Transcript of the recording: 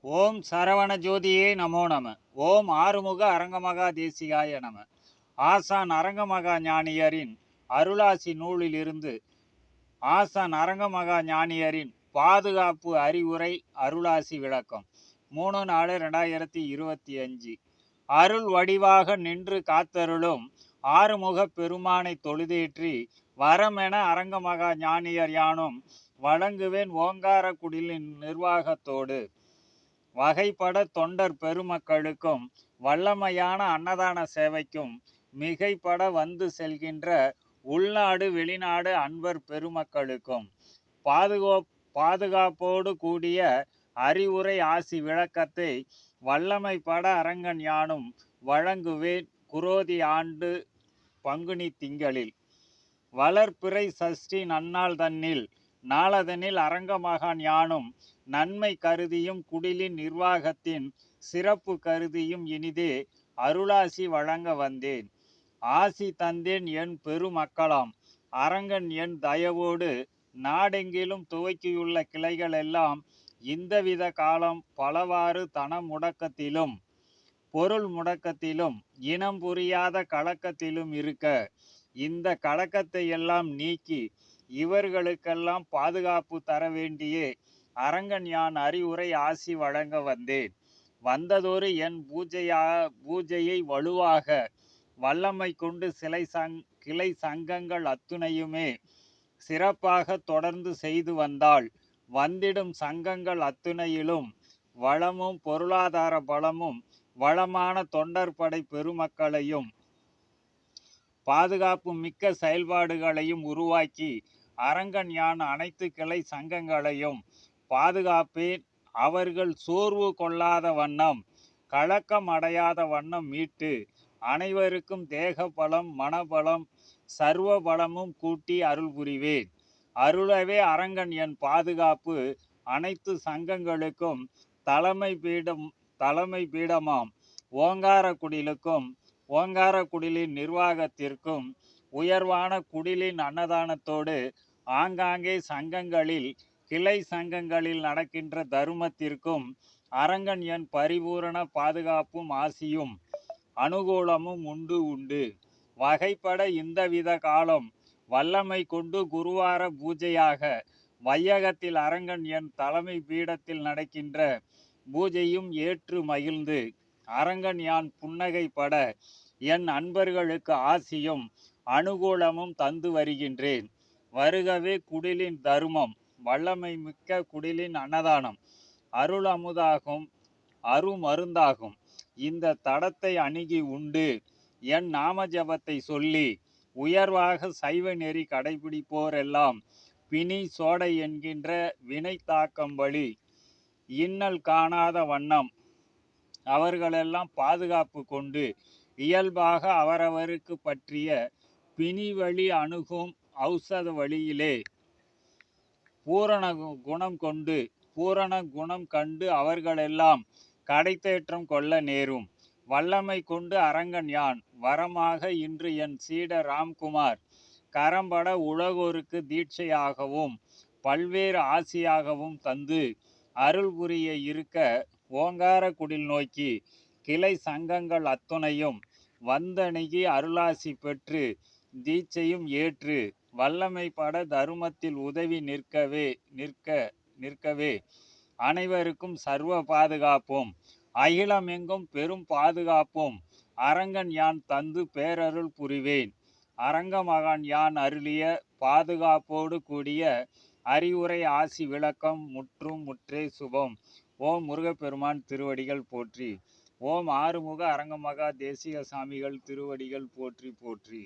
ஓம் சரவண ஜோதியே நமோ நம. ஓம் ஆறுமுக அரங்கமகா தேசிகாய நம. ஆசான் அரங்கமகா ஞானியரின் அருளாசி நூலிலிருந்து ஆசான் அரங்கமகா ஞானியரின் பாதுகாப்பு அறிவுரை அருளாசி விளக்கம் 3/4/2025. அருள் வடிவாக நின்று காத்தருளும் ஆறுமுக பெருமானை தொழுதேற்றி வரமென அரங்கமகா ஞானியர் யானும் வழங்குவேன் ஓங்கார குடிலின் நிர்வாகத்தோடு. வகைப்பட தொண்டர் பெருமக்களுக்கும் வல்லமையான அன்னதான சேவைக்கும் மிகைப்பட வந்து செல்கின்ற உள்நாடு வெளிநாடு அன்பர் பெருமக்களுக்கும் பாதுகாப்போடு கூடிய அறிவுரை ஆசி விளக்கத்தை வல்லமைப்பட அரங்கன் யானும் வழங்குவேன் குரோதி ஆண்டு பங்குனி திங்களில் வளர்பிறை சஷ்டி நன்னாள் தன்னில் நாளதனில் அரங்கமகான் யானும் நன்மை கருதியும் குடிலின் நிர்வாகத்தின் சிறப்பு கருதியும் இனிதே அருளாசி வழங்க வந்தேன். ஆசி தந்தேன் என் பெருமக்களாம் அரங்கன் என் தயவோடு நாடெங்கிலும் துவக்கியுள்ள கிளைகள் எல்லாம் இந்தவித காலம் பலவாறு தன முடக்கத்திலும் பொருள் முடக்கத்திலும் இனம் புரியாத கலக்கத்திலும் இருக்க இந்த கலக்கத்தை எல்லாம் நீக்கி இவர்களுக்கெல்லாம் பாதுகாப்பு தர வேண்டியே அரங்கன் யான் அறிவுரை ஆசி வழங்க வந்தேன். வந்ததொரு என் பூஜையை வலுவாக வல்லமை கொண்டு கிளை சங்கங்கள் அத்துணையுமே சிறப்பாக தொடர்ந்து செய்து வந்தால் வந்திடும் சங்கங்கள் அத்துணையிலும் வளமும் பொருளாதார பலமும் வளமான தொண்டற்படை பெருமக்களையும் பாதுகாப்பு மிக்க செயல்பாடுகளையும் உருவாக்கி அரங்கன் யான் அனைத்து கிளை சங்கங்களையும் பாதுகாப்பேன். அவர்கள் சோர்வு கொள்ளாத வண்ணம் கலக்கம் அடையாத வண்ணம் மீட்டு அனைவருக்கும் தேக பலம் மனபலம் சர்வ பலமும் கூட்டி அருள் புரிவேன். அருளவே அரங்கன் என் பாதுகாப்பு அனைத்து சங்கங்களுக்கும் தலைமை பீடமாம் ஓங்கார குடிலுக்கும் ஓங்கார குடிலின் நிர்வாகத்திற்கும் உயர்வான குடிலின் அன்னதானத்தோடு ஆங்காங்கே சங்கங்களில் கிளை சங்கங்களில் நடக்கின்ற தருமத்திற்கும் அரங்கன் என் பரிபூரண பாதுகாப்பும் ஆசியும் அனுகூலமும் உண்டு. வகைப்பட இந்தவித காலம் வல்லமை கொண்டு குருவார பூஜையாக வையகத்தில் அரங்கன் என் தலைமை பீடத்தில் நடக்கின்ற பூஜையும் ஏற்று மகிழ்ந்து அரங்கன் யான் புன்னகைப்பட என் அன்பர்களுக்கு ஆசியும் அனுகூலமும் தந்து வருகின்றேன். வருகவே குடிலின் தருமம் வல்லமை மிக்க குடிலின் அன்னதானம் அருள் அமுதாகும் அருமருந்தாகும். இந்த தடத்தை அணுகி உண்டு என் நாம ஜபத்தை சொல்லி உயர்வாக சைவ நெறி கடைபிடிப்போர் எல்லாம் பிணி சோடை என்கின்ற வினை தாக்கம் வழி இன்னல் காணாத வண்ணம் அவர்களெல்லாம் பாதுகாப்பு கொண்டு இயல்பாக அவரவருக்கு பற்றிய பிணி வழி அணுகும் ஔஷத வழியிலே பூரண குணம் கண்டு அவர்களெல்லாம் கடைத்தேற்றம் கொள்ள நேரும். வல்லமை கொண்டு அரங்கன் யான் வரமாக இன்று என் சீடர் ராம்குமார் கரம்பட உலகோருக்கு தீட்சையாகவும் பல்வேறு ஆசியாகவும் தந்து அருள் புரிய இருக்க ஓங்கார குடில் நோக்கி கிளை சங்கங்கள் அத்துணையும் வந்தணுகி அருளாசி பெற்று தீட்சையும் ஏற்று வல்லமை பட தருமத்தில் உதவி நிற்கவே அனைவருக்கும் சர்வ பாதுகாப்பும் அகிலமெங்கும் பெரும் பாதுகாப்பும் அரங்கன் யான் தந்து பேரருள் புரிவேன். அரங்கமகான் யான் அருளிய பாதுகாப்போடு கூடிய அறிவுரை ஆசி விளக்கம் முற்றே சுபம். ஓம் முருகப்பெருமான் திருவடிகள் போற்றி. ஓம் ஆறுமுக அரங்கமகா தேசிக சாமிகள் திருவடிகள் போற்றி போற்றி.